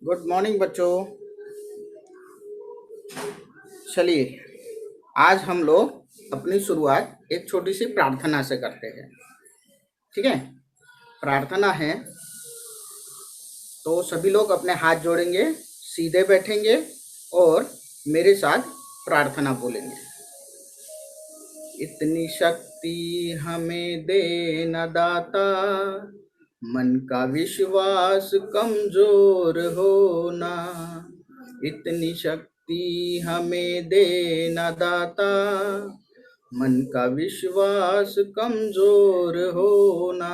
Good morning बच्चों। चलिए आज हम लोग अपनी शुरुआत एक छोटी सी प्रार्थना से करते हैं। ठीक है, प्रार्थना है तो सभी लोग अपने हाथ जोड़ेंगे, सीधे बैठेंगे और मेरे साथ प्रार्थना बोलेंगे। इतनी शक्ति हमें दे न दाता, मन का विश्वास कमजोर होना। इतनी शक्ति हमें दे न दाता, मन का विश्वास कमजोर होना।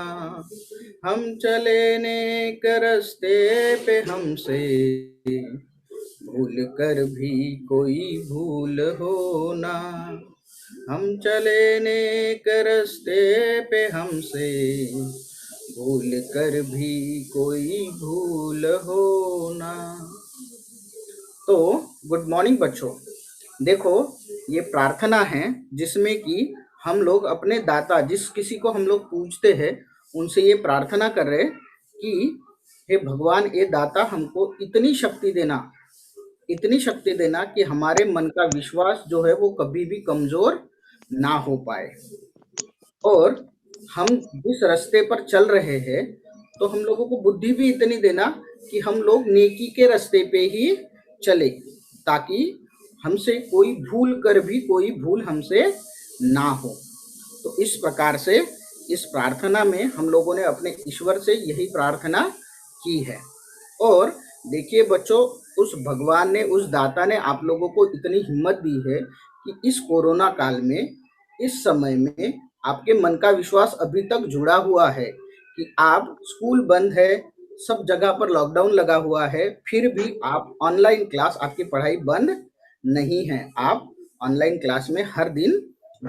हम चले नेक रास्ते पे हमसे भूल कर भी कोई भूल होना। हम चले नेक रास्ते पे हमसे भूल कर भी कोई भूल होना। तो गुड मॉर्निंग बच्चों। देखो ये प्रार्थना है जिसमें कि हम लोग अपने दाता, जिस किसी को हम लोग पूजते हैं, उनसे ये प्रार्थना कर रहे कि हे भगवान, ये दाता हमको इतनी शक्ति देना कि हमारे मन का विश्वास जो है वो कभी भी कमजोर ना हो पाए। और हम जिस रास्ते पर चल रहे हैं तो हम लोगों को बुद्धि भी इतनी देना कि हम लोग नेकी के रास्ते पे ही चले, ताकि हमसे कोई भूल हमसे ना हो। तो इस प्रकार से इस प्रार्थना में हम लोगों ने अपने ईश्वर से यही प्रार्थना की है। और देखिए बच्चों, उस भगवान ने, उस दाता ने आप लोगों को इतनी हिम्मत दी है कि इस कोरोना काल में, इस समय में आपके मन का विश्वास अभी तक जुड़ा हुआ है कि आप, स्कूल बंद है, सब जगह पर लॉकडाउन लगा हुआ है, फिर भी आप ऑनलाइन क्लास, आपकी पढ़ाई बंद नहीं है, आप ऑनलाइन क्लास में हर दिन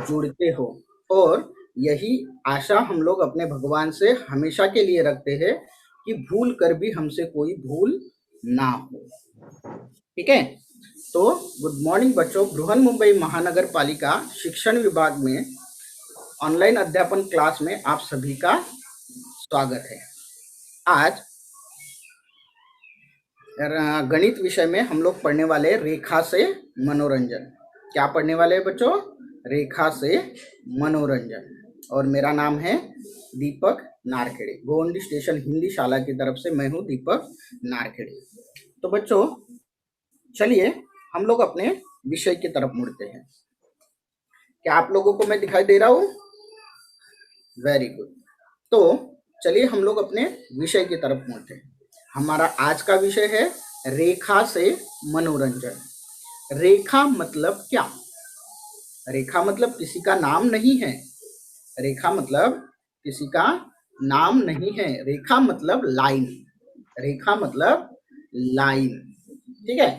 जुड़ते हो। और यही आशा हम लोग अपने भगवान से हमेशा के लिए रखते हैं कि भूल कर भी हमसे कोई भूल ना हो। ठीक है, तो गुड मॉर्निंग बच्चों। बृहन मुंबई महानगर पालिका शिक्षण विभाग में ऑनलाइन अध्यापन क्लास में आप सभी का स्वागत है। आज गणित विषय में हम लोग पढ़ने वाले रेखा से मनोरंजन। क्या पढ़ने वाले हैं बच्चों? रेखा से मनोरंजन। और मेरा नाम है दीपक नारखेड़े। गोवंडी स्टेशन हिंदी शाला की तरफ से मैं हूँ दीपक नारखेड़े। तो बच्चों चलिए हम लोग अपने विषय की तरफ मुड़ते हैं। क्या आप लोगों को मैं दिखाई दे रहा हूँ? Very good. तो चलिए हम लोग अपने विषय की तरफ मुड़ते हैं। हमारा आज का विषय है रेखा से मनोरंजन। रेखा मतलब क्या? रेखा मतलब किसी का नाम नहीं है। रेखा मतलब किसी का नाम नहीं है। रेखा मतलब लाइन। रेखा मतलब लाइन। ठीक है,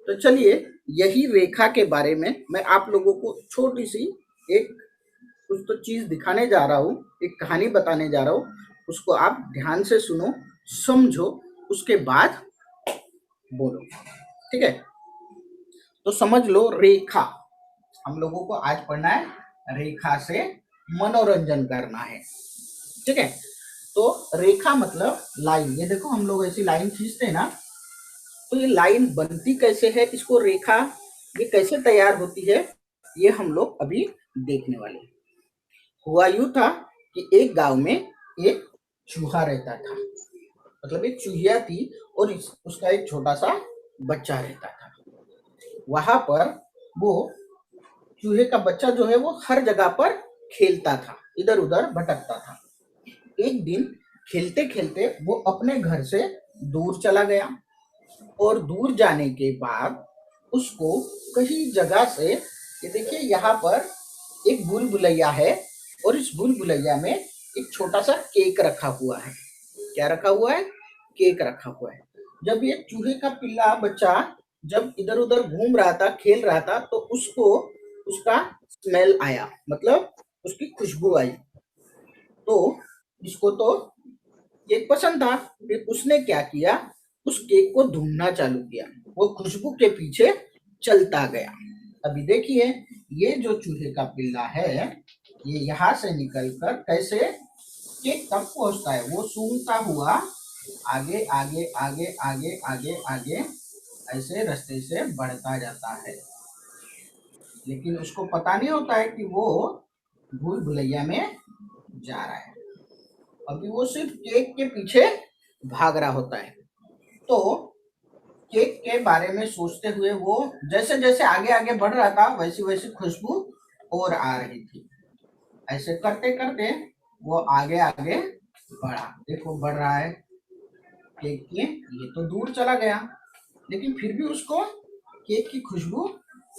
तो चलिए यही रेखा के बारे में मैं आप लोगों को छोटी सी एक कुछ तो चीज दिखाने जा रहा हूँ, एक कहानी बताने जा रहा हूँ। उसको आप ध्यान से सुनो, समझो, उसके बाद बोलो। ठीक है, तो समझ लो रेखा। हम लोगों को आज पढ़ना है रेखा से मनोरंजन करना है। ठीक है, तो रेखा मतलब लाइन। ये देखो हम लोग ऐसी लाइन खींचते हैं ना, तो ये लाइन बनती कैसे है, इसको रेखा ये कैसे तैयार होती है, ये हम लोग अभी देखने वाले हैं। हुआ यूं था कि एक गांव में एक चूहा रहता था। मतलब एक चूहिया थी और उसका एक छोटा सा बच्चा रहता था। वहां पर वो चूहे का बच्चा जो है वो हर जगह पर खेलता था, इधर उधर भटकता था। एक दिन खेलते खेलते वो अपने घर से दूर चला गया और दूर जाने के बाद उसको कहीं जगह से, ये देखिए यहाँ पर एक भूल भुलैया है और इस भूल भुलैया में एक छोटा सा केक रखा हुआ है। क्या रखा हुआ है? केक रखा हुआ है। जब ये चूहे का पिल्ला बच्चा जब इधर उधर घूम रहा था, खेल रहा था, तो उसको उसका स्मेल आया, मतलब उसकी खुशबू आई। तो इसको तो केक पसंद था। फिर उसने क्या किया, उस केक को ढूंढना चालू किया। वो खुशबू के पीछे चलता गया। अभी देखिए ये जो चूहे का पिल्ला है, ये यहाँ से निकलकर कैसे केक तक पहुंचता है, वो सूंघता हुआ आगे आगे आगे आगे आगे आगे ऐसे रास्ते से बढ़ता जाता है, लेकिन उसको पता नहीं होता है कि वो भूल भुलैया में जा रहा है। अभी वो सिर्फ केक के पीछे भाग रहा होता है। तो केक के बारे में सोचते हुए वो जैसे जैसे आगे आगे बढ़ रहा था वैसी वैसी खुशबू और आ रही थी। ऐसे करते करते वो आगे आगे बढ़ा, देखो बढ़ रहा है केक के, ये तो दूर चला गया, लेकिन फिर भी उसको केक की खुशबू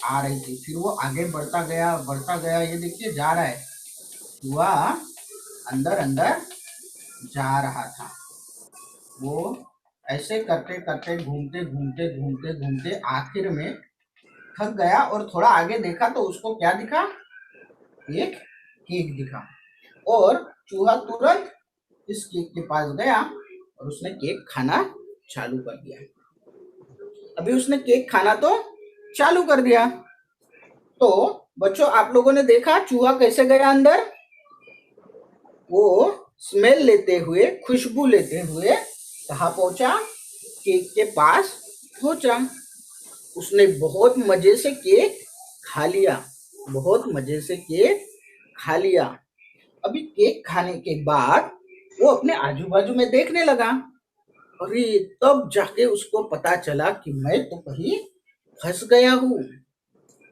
आ रही थी। फिर वो आगे बढ़ता गया, ये देखिए जा रहा है, वह अंदर अंदर जा रहा था। वो ऐसे करते करते घूमते घूमते घूमते घूमते आखिर में थक गया और थोड़ा आगे देखा तो उसको क्या दिखा, एक केक दिखा, और चूहा तुरंत इस केक के पास गया और उसने केक खाना चालू कर दिया। अभी उसने केक खाना तो चालू कर दिया, तो बच्चों आप लोगों ने देखा चूहा कैसे गया अंदर, वो स्मेल लेते हुए, खुशबू लेते हुए कहाँ पहुंचा, केक के पास पहुंचा। उसने बहुत मजे से केक खा लिया, बहुत मजे से केक खा लिया। अभी केक खाने के बाद वो अपने आजू बाजू में देखने लगा, अरे तब जाके उसको पता चला कि मैं तो कहीं फंस गया हूँ,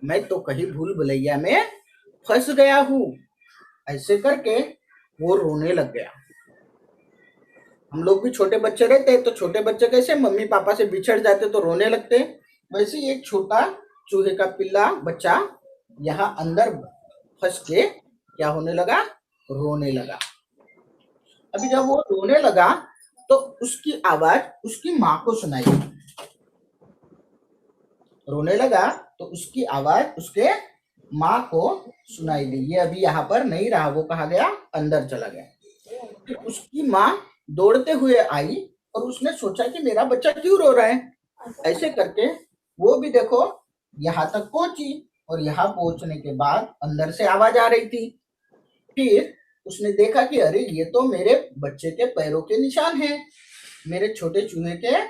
मैं तो कहीं भूल भुलैया में फंस गया हूँ। ऐसे करके वो रोने लग गया। हम लोग भी छोटे बच्चे रहते तो छोटे बच्चे कैसे मम्मी पापा से बिछड़ जाते तो रोने लगते, वैसे ही एक छोटा चूहे का पिल्ला बच्चा यहाँ अंदर फंस के क्या होने लगा, रोने लगा। अभी जब वो रोने लगा तो उसकी आवाज उसकी माँ को सुनाई, रोने लगा तो उसकी आवाज उसके माँ को सुनाई दी। ये अभी यहाँ पर नहीं रहा, वो कहा गया, अंदर चला गया। फिर उसकी माँ दौड़ते हुए आई और उसने सोचा कि मेरा बच्चा क्यों रो रहा है। ऐसे करके वो भी देखो यहाँ तक पहुंची, और यहाँ पहुंचने के बाद अंदर से आवाज आ रही थी। फिर उसने देखा कि अरे ये तो मेरे बच्चे के पैरों के निशान हैं, मेरे छोटे चूहे के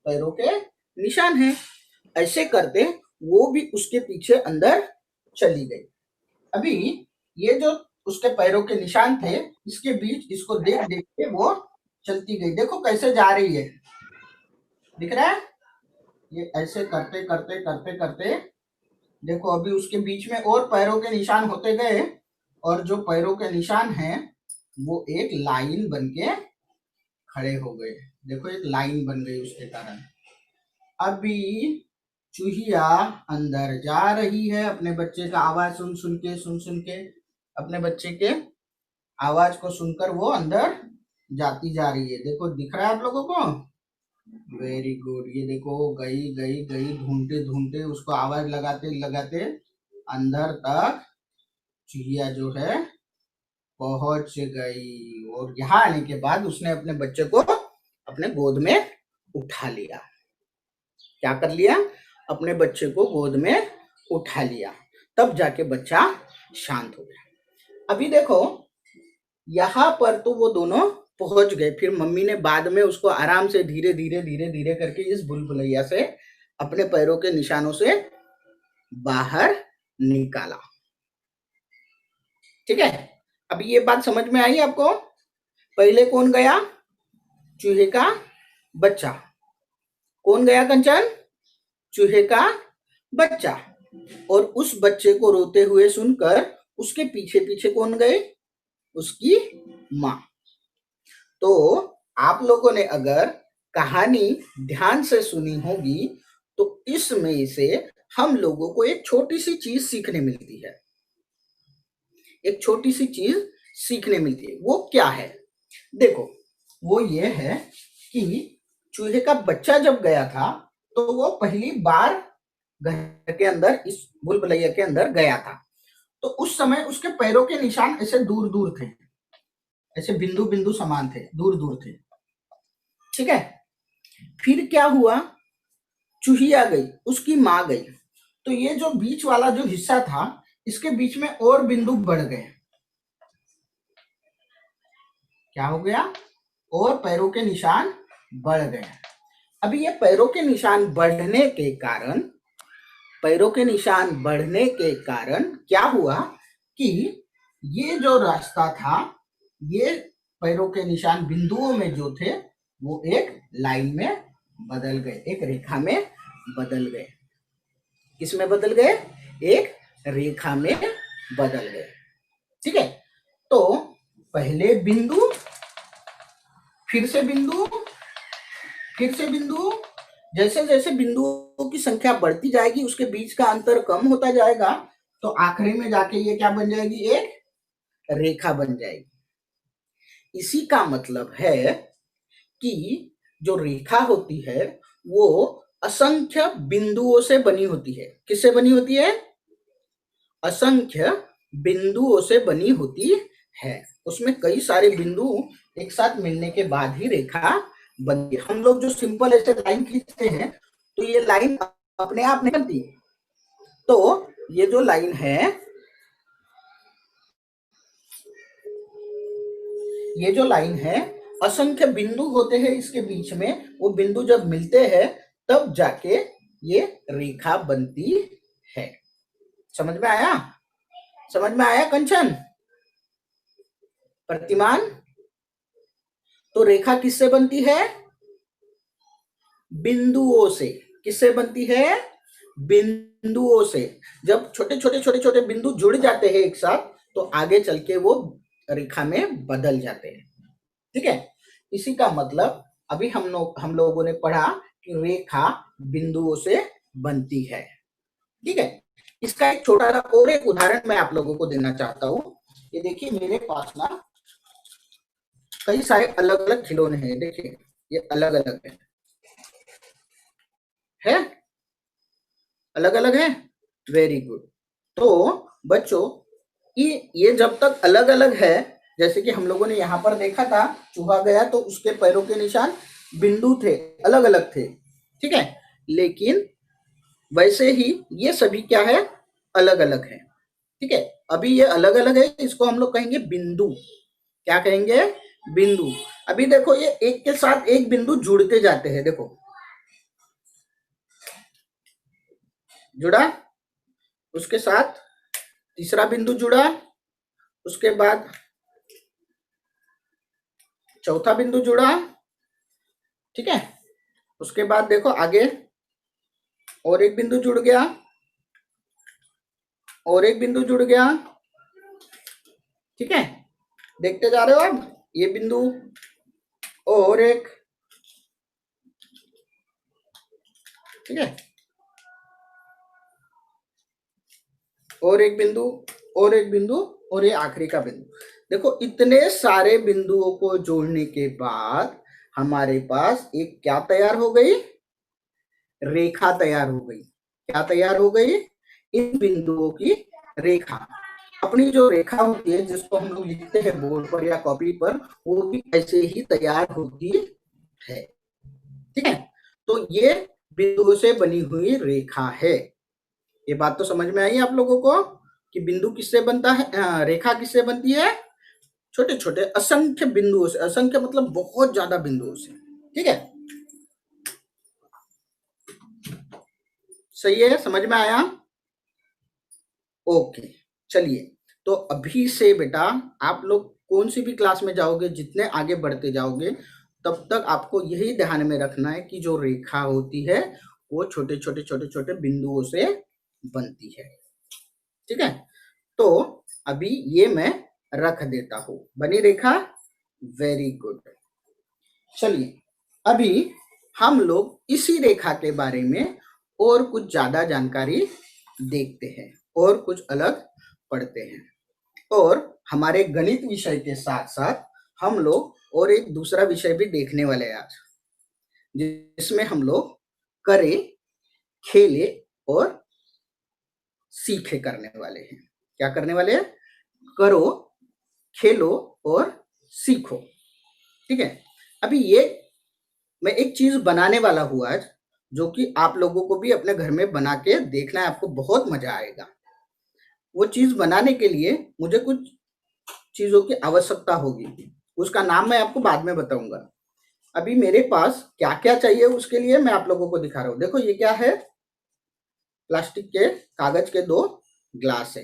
पैरों के निशान हैं। ऐसे करते वो भी उसके पीछे अंदर चली गई। अभी ये जो उसके पैरों के निशान थे, इसके बीच इसको देख देख के वो चलती गई। देखो कैसे जा रही है, दिख रहा है, ये ऐसे करते करते करते करते देखो अभी उसके बीच में और पैरों के निशान होते गए, और जो पैरों के निशान हैं वो एक लाइन बन के खड़े हो गए। देखो एक लाइन बन गई उसके कारण। अभी चूहिया अंदर जा रही है, अपने बच्चे का आवाज सुन सुन के अपने बच्चे के आवाज को सुनकर वो अंदर जाती जा रही है। देखो दिख रहा है आप लोगों को, वेरी गुड। ये देखो गई गई गई, ढूंढते ढूंढते उसको आवाज लगाते लगाते अंदर तक चूहिया जो है पहुंच गई, और यहाँ आने के बाद उसने अपने बच्चे को अपने गोद में उठा लिया। क्या कर लिया, अपने बच्चे को गोद में उठा लिया, तब जाके बच्चा शांत हो गया। अभी देखो यहाँ पर तो वो दोनों पहुंच गए, फिर मम्मी ने बाद में उसको आराम से धीरे धीरे धीरे धीरे करके इस भूल भुलैया से अपने पैरों के निशानों से बाहर निकाला। ठीक है, अब ये बात समझ में आई आपको। पहले कौन गया, चूहे का बच्चा। कौन गया कंचन, चूहे का बच्चा। और उस बच्चे को रोते हुए सुनकर उसके पीछे पीछे कौन गए, उसकी माँ। तो आप लोगों ने अगर कहानी ध्यान से सुनी होगी तो इसमें से हम लोगों को एक छोटी सी चीज सीखने मिलती है, एक छोटी सी चीज सीखने मिलती है। वो क्या है, देखो वो ये है कि चूहे का बच्चा जब गया था तो वो पहली बार घर के अंदर, इस भूल भुलैया के अंदर गया था, तो उस समय उसके पैरों के निशान ऐसे दूर दूर थे, ऐसे बिंदु बिंदु समान थे, दूर दूर थे। ठीक है, फिर क्या हुआ, चूहिया गई, उसकी माँ गई, तो ये जो बीच वाला जो हिस्सा था इसके बीच में और बिंदु बढ़ गए। क्या हो गया, और पैरों के निशान बढ़ गए। अभी ये पैरों के निशान बढ़ने के कारण, पैरों के निशान बढ़ने के कारण क्या हुआ कि ये जो रास्ता था, ये पैरों के निशान बिंदुओं में जो थे वो एक लाइन में बदल गए, एक रेखा में बदल गए। किस में बदल गए, एक रेखा में बदल गए। ठीक है, तो पहले बिंदु, फिर से बिंदु, फिर से बिंदु, जैसे जैसे बिंदुओं की संख्या बढ़ती जाएगी उसके बीच का अंतर कम होता जाएगा, तो आखिरी में जाके ये क्या बन जाएगी, एक रेखा बन जाएगी। इसी का मतलब है कि जो रेखा होती है वो असंख्य बिंदुओं से बनी होती है। किससे बनी होती है, असंख्य बिंदुओं से बनी होती है। उसमें कई सारे बिंदु एक साथ मिलने के बाद ही रेखा बनती है। हम लोग जो सिंपल ऐसे लाइन खींचते हैं तो ये लाइन अपने आप नहीं बनती। तो ये जो लाइन है, ये जो लाइन है, असंख्य बिंदु होते हैं इसके बीच में, वो बिंदु जब मिलते हैं तब जाके ये रेखा बनती है। समझ में आया, समझ में आया कंचन, प्रतिमान? तो रेखा किससे बनती है, बिंदुओं से। किससे बनती है, बिंदुओं से। जब छोटे छोटे छोटे छोटे बिंदु जुड़ जाते हैं एक साथ तो आगे चल के वो रेखा में बदल जाते हैं। ठीक है, इसी का मतलब अभी हम लोगों ने पढ़ा कि रेखा बिंदुओं से बनती है। ठीक है, इसका एक छोटा सा और एक उदाहरण मैं आप लोगों को देना चाहता हूं। ये देखिए मेरे पास ना कई सारे अलग अलग खिलौने हैं। देखिए ये अलग अलग है, अलग अलग है, वेरी गुड। तो बच्चों ये जब तक अलग अलग है, जैसे कि हम लोगों ने यहाँ पर देखा था, चूहा गया तो उसके पैरों के निशान बिंदु थे, अलग अलग थे। ठीक है, लेकिन वैसे ही ये सभी क्या है, अलग अलग है। ठीक है, अभी ये अलग अलग है, इसको हम लोग कहेंगे बिंदु। क्या कहेंगे, बिंदु। अभी देखो ये एक के साथ एक बिंदु जुड़ते जाते हैं। देखो जुड़ा, उसके साथ तीसरा बिंदु जुड़ा, उसके बाद चौथा बिंदु जुड़ा। ठीक है, उसके बाद देखो आगे और एक बिंदु जुड़ गया, और एक बिंदु जुड़ गया। ठीक है, देखते जा रहे हो आप, ये बिंदु और एक। ठीक है, और एक बिंदु, और एक बिंदु, और ये आखिरी का बिंदु। देखो इतने सारे बिंदुओं को जोड़ने के बाद हमारे पास एक क्या तैयार हो गई, रेखा तैयार हो गई। क्या तैयार हो गई, इन बिंदुओं की रेखा। अपनी जो रेखा होती है जिसको हम लोग लिखते हैं बोर्ड पर या कॉपी पर, वो भी ऐसे ही तैयार होती है। ठीक है, तो ये बिंदुओं से बनी हुई रेखा है। ये बात तो समझ में आई आप लोगों को कि बिंदु किससे बनता है, रेखा किससे बनती है, छोटे छोटे असंख्य बिंदुओं से। असंख्य मतलब बहुत ज्यादा बिंदुओं से। ठीक है, सही है, समझ में आया? ओके, चलिए। तो अभी से बेटा आप लोग कौन सी भी क्लास में जाओगे, जितने आगे बढ़ते जाओगे तब तक आपको यही ध्यान में रखना है कि जो रेखा होती है वो छोटे छोटे छोटे छोटे बिंदुओं से बनती है। ठीक है, तो अभी ये मैं रख देता हूं, बनी रेखा, वेरी गुड। चलिए अभी हम लोग इसी रेखा के बारे में और कुछ ज्यादा जानकारी देखते हैं और कुछ अलग पढ़ते हैं। और हमारे गणित विषय के साथ साथ हम लोग और एक दूसरा विषय भी देखने वाले हैं आज, जिसमें हम लोग करे, खेले और सीखे करने वाले हैं। क्या करने वाले हैं, करो, खेलो और सीखो। ठीक है, अभी ये मैं एक चीज बनाने वाला हूं आज, जो कि आप लोगों को भी अपने घर में बना के देखना है, आपको बहुत मजा आएगा। वो चीज बनाने के लिए मुझे कुछ चीजों की आवश्यकता होगी, उसका नाम मैं आपको बाद में बताऊंगा। अभी मेरे पास क्या क्या चाहिए उसके लिए मैं आप लोगों को दिखा रहा हूँ। देखो ये क्या है, प्लास्टिक के कागज के 2 ग्लास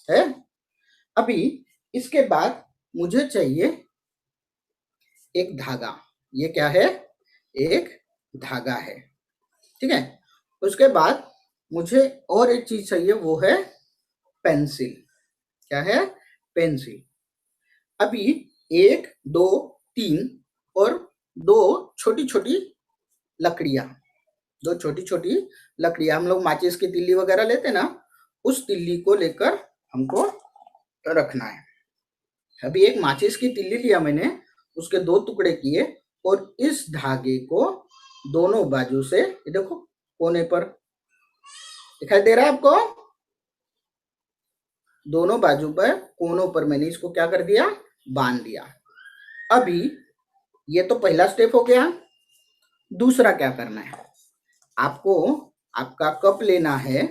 है। अभी इसके बाद मुझे चाहिए एक धागा। ये क्या है, एक धागा है, ठीक है। उसके बाद मुझे और एक चीज चाहिए, वो है पेंसिल। क्या है, पेंसिल। अभी 1 2 3 और 2 छोटी छोटी लकड़ियां, 2 छोटी छोटी लकड़ियां, हम लोग माचिस की तिल्ली वगैरह लेते ना, उस तिल्ली को लेकर हमको रखना है। अभी एक माचिस की तिल्ली लिया मैंने, उसके 2 टुकड़े किए और इस धागे को दोनों बाजू से, ये देखो कोने पर दिखाई दे रहा है आपको, दोनों बाजू पर कोनों पर मैंने इसको क्या कर दिया, बांध दिया। अभी ये तो पहला स्टेप हो गया। दूसरा क्या करना है, आपको आपका कप लेना है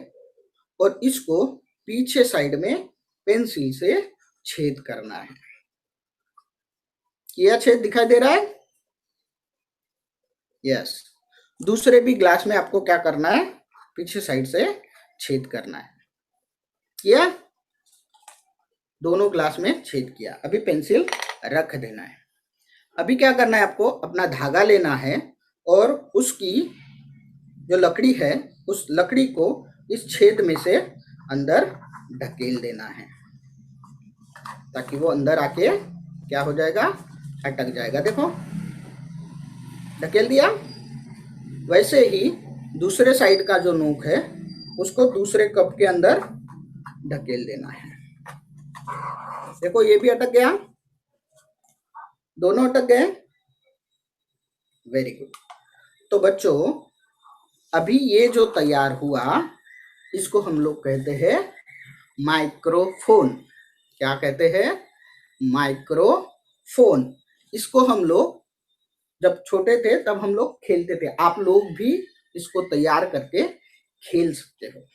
और इसको पीछे साइड में पेंसिल से छेद करना है। किया छेद, दिखाई दे रहा है, यस। दूसरे भी ग्लास में आपको क्या करना है, पीछे साइड से छेद करना है। किया, दोनों ग्लास में छेद किया। अभी पेंसिल रख देना है। अभी क्या करना है, आपको अपना धागा लेना है और उसकी जो लकड़ी है, उस लकड़ी को इस छेद में से अंदर ढकेल देना है, ताकि वो अंदर आके क्या हो जाएगा, अटक जाएगा। देखो ढकेल दिया। वैसे ही दूसरे साइड का जो नोक है उसको दूसरे कप के अंदर ढकेल देना है। देखो ये भी अटक गया, दोनों अटक गए, वेरी गुड। तो बच्चों अभी ये जो तैयार हुआ इसको हम लोग कहते हैं माइक्रोफोन। क्या कहते हैं, माइक्रोफोन। इसको हम लोग जब छोटे थे तब हम लोग खेलते थे, आप लोग भी इसको तैयार करके खेल सकते हो।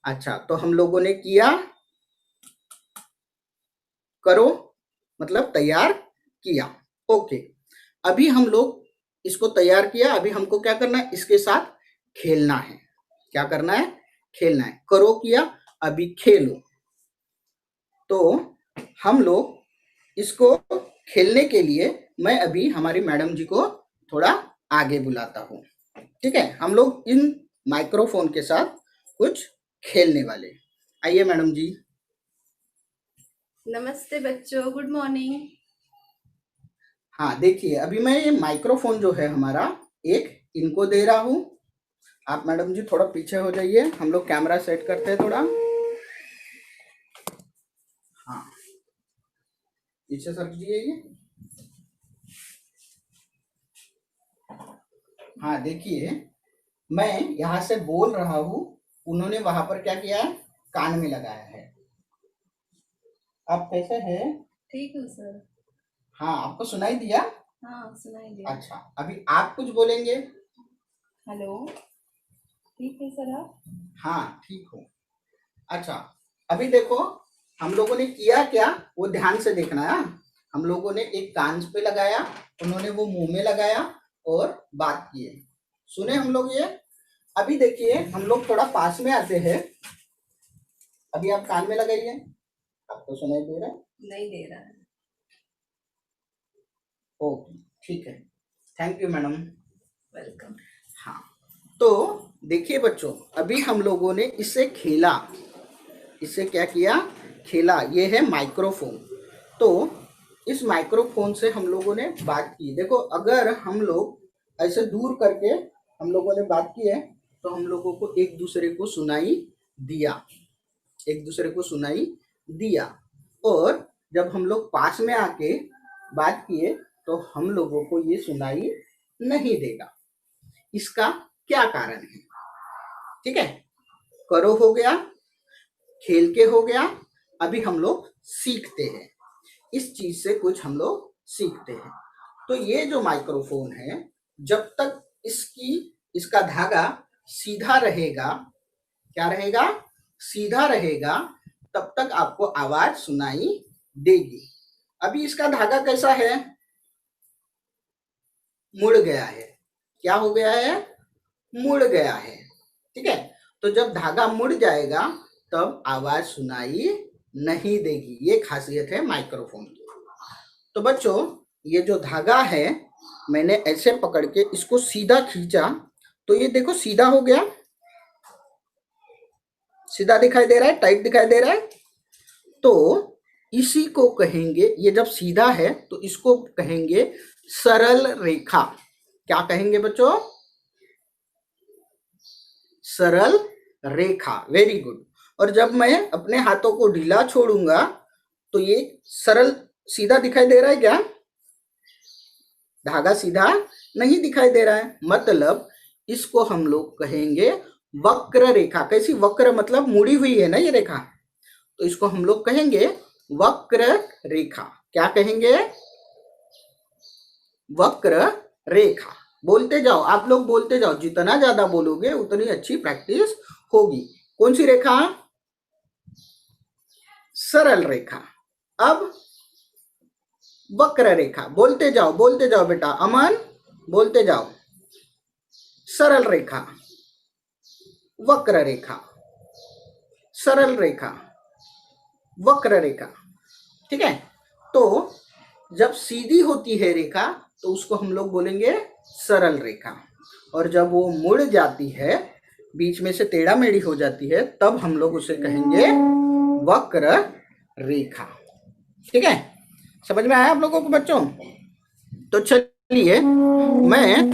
अच्छा, तो हम लोगों ने किया, करो मतलब तैयार किया, ओके। अभी हम लोग इसको तैयार किया, अभी हमको क्या करना है, इसके साथ खेलना है। क्या करना है, खेलना है। करो किया, अभी खेलो। तो हम लोग इसको खेलने के लिए मैं अभी हमारी मैडम जी को थोड़ा आगे बुलाता हूँ, ठीक है। हम लोग इन माइक्रोफोन के साथ कुछ खेलने वाले। आइए मैडम जी। नमस्ते बच्चों, गुड मॉर्निंग। हाँ देखिए, अभी मैं ये माइक्रोफोन जो है हमारा एक इनको दे रहा हूँ। आप मैडम जी थोड़ा पीछे हो जाइए, हम लोग कैमरा सेट करते हैं थोड़ा। हाँ पीछे सर ये। हाँ देखिए, मैं यहाँ से बोल रहा हूँ, उन्होंने वहां पर क्या किया है, कान में लगाया है। आप कैसे हैं? ठीक हूँ सर। हाँ आपको सुनाई दिया? हाँ सुनाई दिया। अच्छा, अभी आप कुछ बोलेंगे? हेलो, ठीक है सर आप? हाँ ठीक हूँ। अच्छा, अभी देखो हम लोगों ने किया क्या, वो ध्यान से देखना है। हम लोगों ने एक कान पे लगाया, उन्होंने वो मुंह में लगाया और बात किए, सुने हम लोग ये। अभी देखिए हम लोग थोड़ा पास में आते हैं। अभी आप कान में लगाइए, आपको सुनाई दे रहा है? नहीं दे रहा है। ओके ठीक है, थैंक यू मैडम। वेलकम। हाँ, तो देखिए बच्चों, अभी हम लोगों ने इससे खेला, इससे क्या किया, खेला। ये है माइक्रोफोन। तो इस माइक्रोफोन से हम लोगों ने बात की। देखो अगर हम लोग ऐसे दूर करके हम लोगों ने बात की है तो हम लोगों को एक दूसरे को सुनाई दिया, एक दूसरे को सुनाई दिया। और जब हम लोग पास में आके बात किए तो हम लोगों को ये सुनाई नहीं देगा। इसका क्या कारण है, ठीक है। करो हो गया, खेल के हो गया। अभी हम लोग सीखते हैं, इस चीज से कुछ हम लोग सीखते हैं। तो ये जो माइक्रोफोन है, जब तक इसका धागा सीधा रहेगा, क्या रहेगा, सीधा रहेगा, तब तक आपको आवाज सुनाई देगी। अभी इसका धागा कैसा है? मुड़ गया है। क्या हो गया है? मुड़ गया है। ठीक है, तो जब धागा मुड़ जाएगा तब आवाज सुनाई नहीं देगी। ये खासियत है माइक्रोफोन की। तो बच्चों, ये जो धागा है, मैंने ऐसे पकड़ के इसको सीधा खींचा तो ये देखो सीधा हो गया। सीधा दिखाई दे रहा है, टाइट दिखाई दे रहा है। तो इसी को कहेंगे, ये जब सीधा है तो इसको कहेंगे सरल रेखा। क्या कहेंगे बच्चों? सरल रेखा। Very good. और जब मैं अपने हाथों को ढीला छोड़ूंगा तो ये सरल सीधा दिखाई दे रहा है क्या? धागा सीधा नहीं दिखाई दे रहा है, मतलब इसको हम लोग कहेंगे वक्र रेखा। कैसी? वक्र मतलब मुड़ी हुई है ना ये रेखा, तो इसको हम लोग कहेंगे वक्र रेखा। क्या कहेंगे? वक्र रेखा। बोलते जाओ, आप लोग बोलते जाओ, जितना ज्यादा बोलोगे उतनी अच्छी प्रैक्टिस होगी। कौन सी रेखा? सरल रेखा। अब वक्र रेखा। बोलते जाओ बेटा, अमन बोलते जाओ। सरल रेखा, वक्र रेखा, सरल रेखा, वक्र रेखा। ठीक है, तो जब सीधी होती है रेखा तो उसको हम लोग बोलेंगे सरल रेखा, और जब वो मुड़ जाती है, बीच में से टेढ़ा मेढ़ी हो जाती है, तब हम लोग उसे कहेंगे वक्र रेखा। ठीक है, समझ में आया आप लोगों को बच्चों? तो चलिए मैं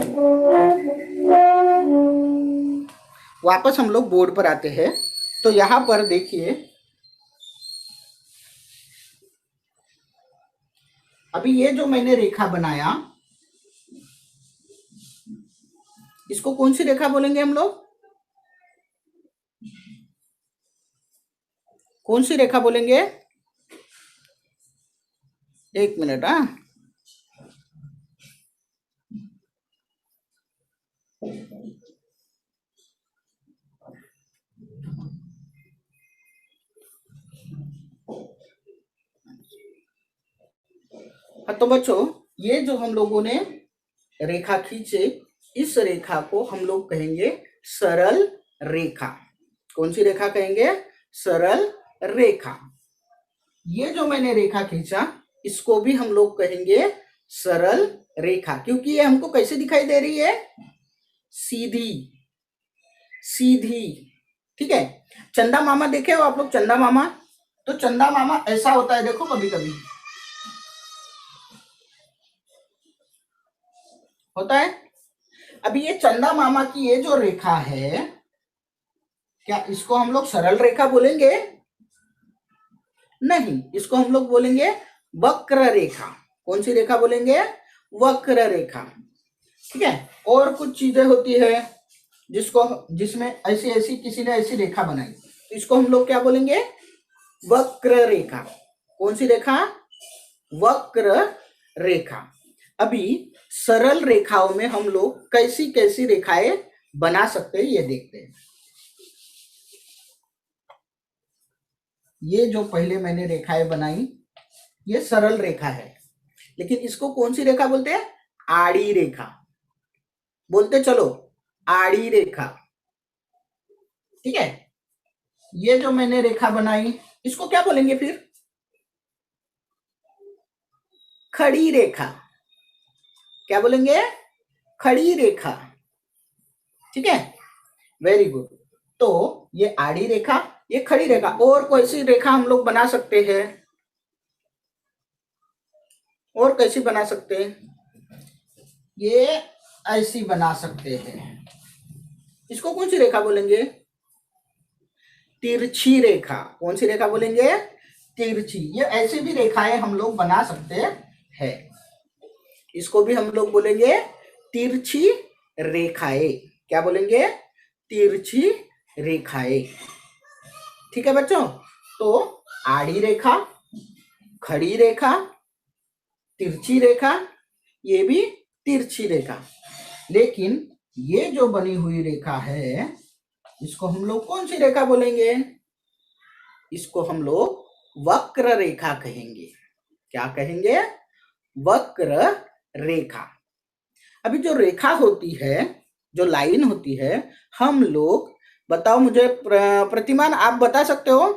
वापस हम लोग बोर्ड पर आते हैं। तो यहां पर देखिए, अभी ये जो मैंने रेखा बनाया, इसको कौन सी रेखा बोलेंगे हम लोग? कौन सी रेखा बोलेंगे? एक मिनट। तो बच्चों, ये जो हम लोगों ने रेखा खींचे, इस रेखा को हम लोग कहेंगे सरल रेखा। कौन सी रेखा कहेंगे? सरल रेखा। ये जो मैंने रेखा खींचा, इसको भी हम लोग कहेंगे सरल रेखा, क्योंकि ये हमको कैसे दिखाई दे रही है? सीधी सीधी। ठीक है, चंदा मामा देखे हो आप लोग? चंदा मामा, तो चंदा मामा ऐसा होता है, देखो कभी कभी होता है। अभी ये चंदा मामा की ये जो रेखा है, क्या इसको हम लोग सरल रेखा बोलेंगे? नहीं, इसको हम लोग बोलेंगे वक्र रेखा। कौन सी रेखा बोलेंगे? वक्र रेखा। ठीक है, और कुछ चीजें होती है जिसमें ऐसी ऐसी किसी ने ऐसी रेखा बनाई, तो इसको हम लोग क्या बोलेंगे? वक्र रेखा। कौन सी रेखा? वक्र रेखा। अभी सरल रेखाओं में हम लोग कैसी कैसी रेखाएं बना सकते हैं, ये देखते हैं। ये जो पहले मैंने रेखाएं बनाई, ये सरल रेखा है, लेकिन इसको कौन सी रेखा बोलते हैं? आड़ी रेखा। बोलते चलो, आड़ी रेखा। ठीक है, ये जो मैंने रेखा बनाई, इसको क्या बोलेंगे फिर? खड़ी रेखा। क्या बोलेंगे? खड़ी रेखा। ठीक है, वेरी गुड। तो ये आड़ी रेखा, ये खड़ी रेखा। और कोई सी रेखा हम लोग बना सकते हैं? और कैसी बना सकते हैं? ये ऐसी बना सकते हैं। इसको कौन सी रेखा बोलेंगे? तिरछी रेखा। कौन सी रेखा बोलेंगे? तिरछी। ये ऐसी भी रेखाएं हम लोग बना सकते हैं, इसको भी हम लोग बोलेंगे तिरछी रेखाएं। क्या बोलेंगे? तिरछी रेखाएं। ठीक है बच्चों, तो आड़ी रेखा, खड़ी रेखा, तिरछी रेखा, ये भी तिरछी रेखा। लेकिन ये जो बनी हुई रेखा है, इसको हम लोग कौन सी रेखा बोलेंगे? इसको हम लोग वक्र रेखा कहेंगे। क्या कहेंगे? वक्र रेखा। अभी जो रेखा होती है, जो लाइन होती है, हम लोग, बताओ मुझे प्रतिमान, आप बता सकते हो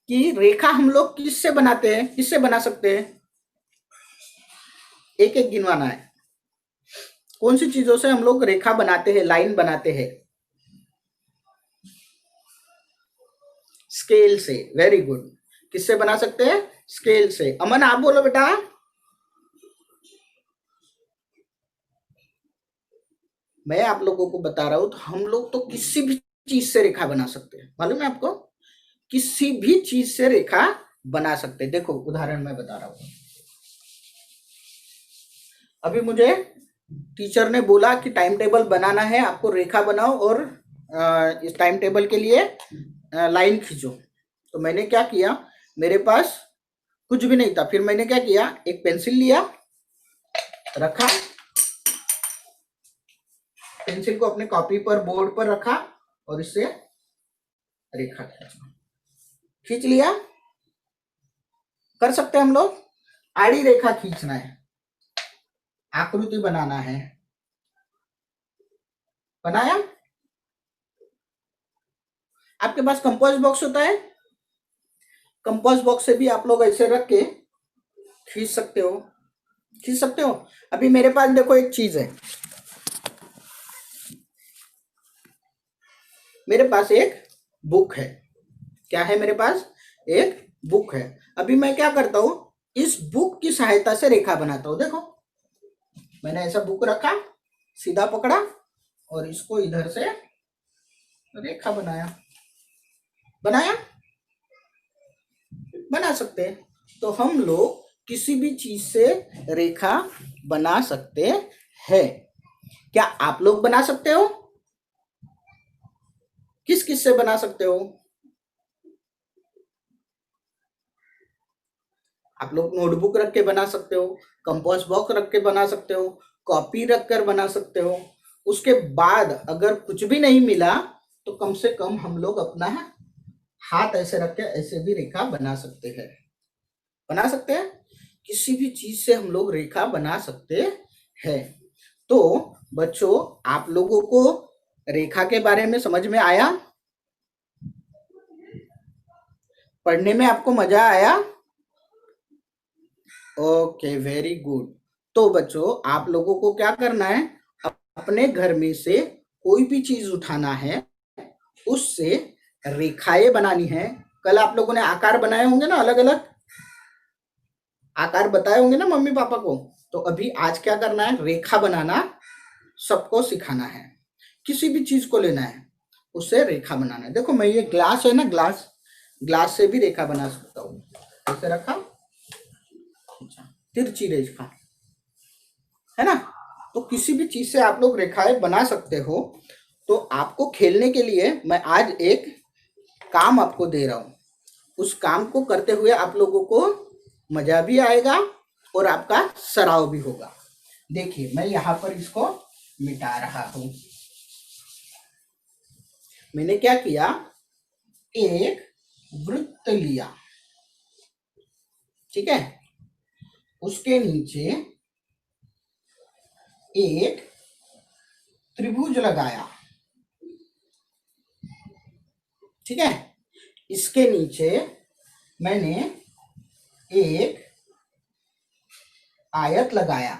कि रेखा हम लोग किससे बनाते हैं, किससे बना सकते हैं? एक एक गिनवाना है। कौन सी चीजों से हम लोग रेखा बनाते हैं, लाइन बनाते हैं? स्केल से। Very good. किससे बना सकते हैं? स्केल से। अमन आप बोलो बेटा। मैं आप लोगों को बता रहा हूं, तो हम लोग तो किसी भी चीज से रेखा बना सकते हैं, मालूम है आपको? किसी भी चीज से रेखा बना सकते हैं। देखो उदाहरण मैं बता रहा हूं। अभी मुझे टीचर ने बोला कि टाइम टेबल बनाना है, आपको रेखा बनाओ और इस टाइम टेबल के लिए लाइन खींचो। तो मैंने क्या किया, मेरे पास कुछ भी नहीं था, फिर मैंने क्या किया, एक पेंसिल लिया, रखा, पेंसिल को अपने कॉपी पर, बोर्ड पर रखा और इससे रेखा खींचा, खींच लिया। कर सकते हैं हम लोग। आड़ी रेखा खींचना है, आकृति बनाना है, बनाया। आपके पास कंपास बॉक्स होता है, कंपास बॉक्स से भी आप लोग ऐसे रख के खींच सकते हो, खींच सकते हो। अभी मेरे पास देखो एक चीज है, मेरे पास एक बुक है। क्या है मेरे पास? एक बुक है। अभी मैं क्या करता हूं, इस बुक की सहायता से रेखा बनाता हूं। देखो मैंने ऐसा बुक रखा, सीधा पकड़ा और इसको इधर से रेखा बनाया, बनाया, बना सकते हैं। तो हम लोग किसी भी चीज से रेखा बना सकते हैं। क्या आप लोग बना सकते हो? किस किस से बना सकते हो? आप लोग नोटबुक रख के बना सकते हो, कंपास बॉक्स रख के बना सकते हो, कॉपी रख कर बना सकते हो। उसके बाद अगर कुछ भी नहीं मिला तो कम से कम हम लोग अपना हाथ ऐसे रख के ऐसे भी रेखा बना सकते हैं, बना सकते हैं। किसी भी चीज से हम लोग रेखा बना सकते हैं। तो बच्चों, आप लोगों को रेखा के बारे में समझ में आया? पढ़ने में आपको मजा आया? Okay, very good. तो बच्चों, आप लोगों को क्या करना है, अपने घर में से कोई भी चीज उठाना है, उससे रेखाएं बनानी है। कल आप लोगों ने आकार बनाए होंगे ना, अलग अलग आकार बताए होंगे ना मम्मी पापा को। तो अभी आज क्या करना है, रेखा बनाना सबको सिखाना है। किसी भी चीज को लेना है, उससे रेखा बनाना है। देखो मैं, ये ग्लास है ना, ग्लास, ग्लास से भी रेखा बना सकता हूँ। ऐसे रखा, तिरछी रेखा, है ना। तो किसी भी चीज से आप लोग रेखाएं बना सकते हो। तो आपको खेलने के लिए मैं आज एक काम आपको दे रहा हूं। उस काम को करते हुए आप लोगों को मजा भी आएगा और आपका सराव भी होगा। देखिए मैं यहां पर इसको मिटा रहा हूं। मैंने क्या किया, एक वृत्त लिया, ठीक है, उसके नीचे एक त्रिभुज लगाया, ठीक है। इसके नीचे मैंने एक आयत लगाया,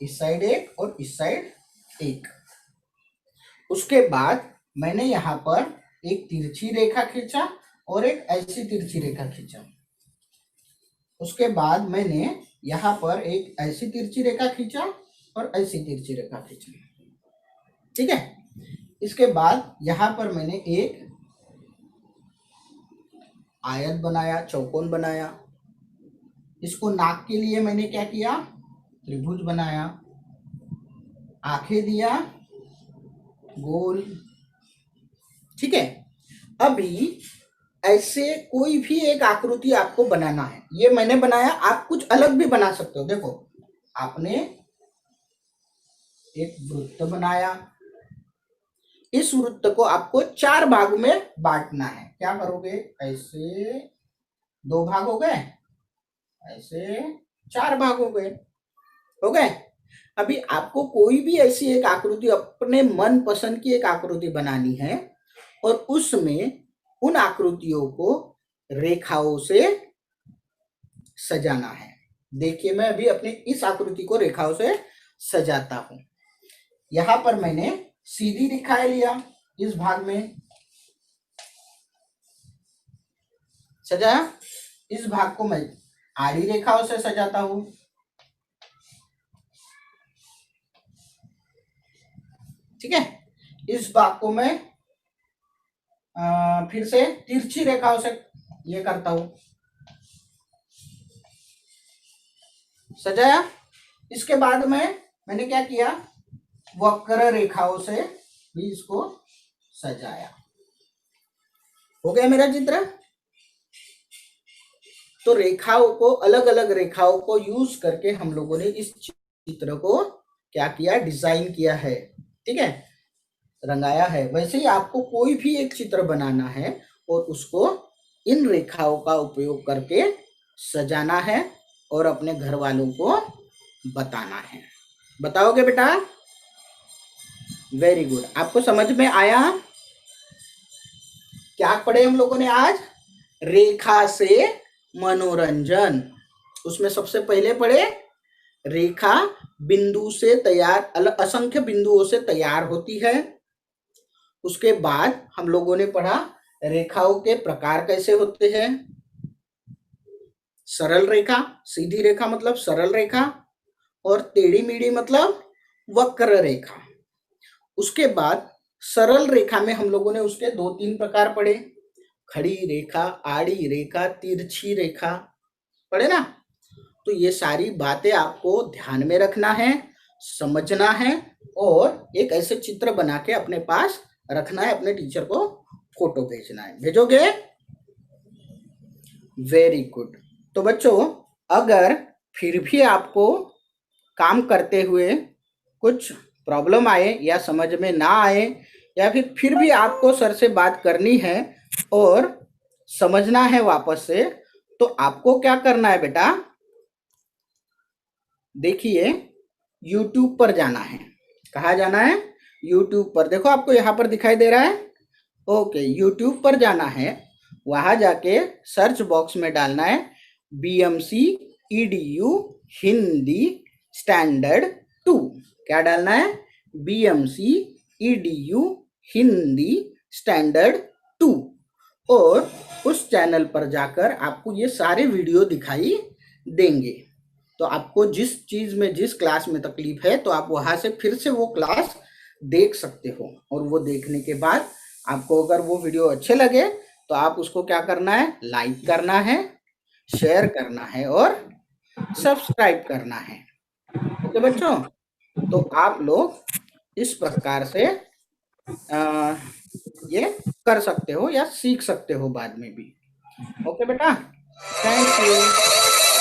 इस साइड एक और इस साइड एक। उसके बाद मैंने यहां पर एक तिरछी रेखा खींचा और एक ऐसी तिरछी रेखा खींचा। उसके बाद मैंने यहां पर एक ऐसी तिरछी रेखा खींचा और ऐसी तिरछी रेखा खींचा, ठीक है। इसके बाद यहां पर मैंने एक आयत बनाया, चौकोन बनाया। इसको नाक के लिए मैंने क्या किया, त्रिभुज बनाया, आंखें दिया गोल, ठीक है। अभी ऐसे कोई भी एक आकृति आपको बनाना है, ये मैंने बनाया, आप कुछ अलग भी बना सकते हो। देखो आपने एक वृत्त बनाया, इस वृत्त को आपको 4 भाग में बांटना है। क्या करोगे, ऐसे 2 भाग हो गए, ऐसे 4 भाग हो गए। हो गए। अभी आपको कोई भी ऐसी एक आकृति, अपने मन पसंद की एक आकृति बनानी है और उसमें उन आकृतियों को रेखाओं से सजाना है। देखिए, मैं अभी अपनी इस आकृति को रेखाओं से सजाता हूं। यहां पर मैंने सीधी रेखाएं लिया, इस भाग में सजाया। इस भाग को मैं आड़ी रेखाओं से सजाता हूं। ठीक है। इस भाग को मैं फिर से तिरछी रेखाओं से ये करता हूं। सजाया। इसके बाद में मैंने क्या किया, वक्र रेखाओं से भी इसको सजाया। हो गया मेरा चित्र। तो रेखाओं को, अलग अलग रेखाओं को यूज करके हम लोगों ने इस चित्र को क्या किया, डिजाइन किया है। ठीक है, रंगाया है। वैसे ही आपको कोई भी एक चित्र बनाना है और उसको इन रेखाओं का उपयोग करके सजाना है और अपने घर वालों को बताना है। बताओगे बेटा? Very good. आपको समझ में आया? क्या पढ़े हम लोगों ने आज? रेखा से मनोरंजन। उसमें सबसे पहले पढ़े रेखा बिंदु से तैयार, असंख्य बिंदुओं से तैयार होती है। उसके बाद हम लोगों ने पढ़ा रेखाओं के प्रकार कैसे होते हैं। सरल रेखा, सीधी रेखा मतलब सरल रेखा, और टेढ़ी मेढ़ी मतलब वक्र रेखा। उसके बाद सरल रेखा में हम लोगों ने उसके 2-3 प्रकार पढ़े, खड़ी रेखा, आड़ी रेखा, तिरछी रेखा, पढ़े ना। तो ये सारी बातें आपको ध्यान में रखना है, समझना है और एक ऐसे चित्र बना के अपने पास रखना है। अपने टीचर को फोटो भेजना है। भेजोगे? Very good. तो बच्चों, अगर फिर भी आपको काम करते हुए कुछ प्रॉब्लम आए या समझ में ना आए, या फिर भी आपको सर से बात करनी है और समझना है वापस से, तो आपको क्या करना है बेटा? देखिए, YouTube पर जाना है। कहाँ जाना है? YouTube पर। देखो, आपको यहाँ पर दिखाई दे रहा है। ओके, YouTube पर जाना है। वहां जाके सर्च बॉक्स में डालना है BMC EDU हिंदी स्टैंडर्ड 2। क्या डालना है? BMC EDU Hindi standard 2। और उस चैनल पर जाकर आपको ये सारे वीडियो दिखाई देंगे। तो आपको जिस चीज में, जिस क्लास में तकलीफ है, तो आप वहां से फिर से वो क्लास देख सकते हो। और वो देखने के बाद आपको अगर वो वीडियो अच्छे लगे तो आप उसको क्या करना है? लाइक करना है, शेयर करना है और सब्सक्राइब करना है। ओके बच्चों, तो आप लोग इस प्रकार से ये कर सकते हो या सीख सकते हो बाद में भी। ओके बेटा, थैंक यू।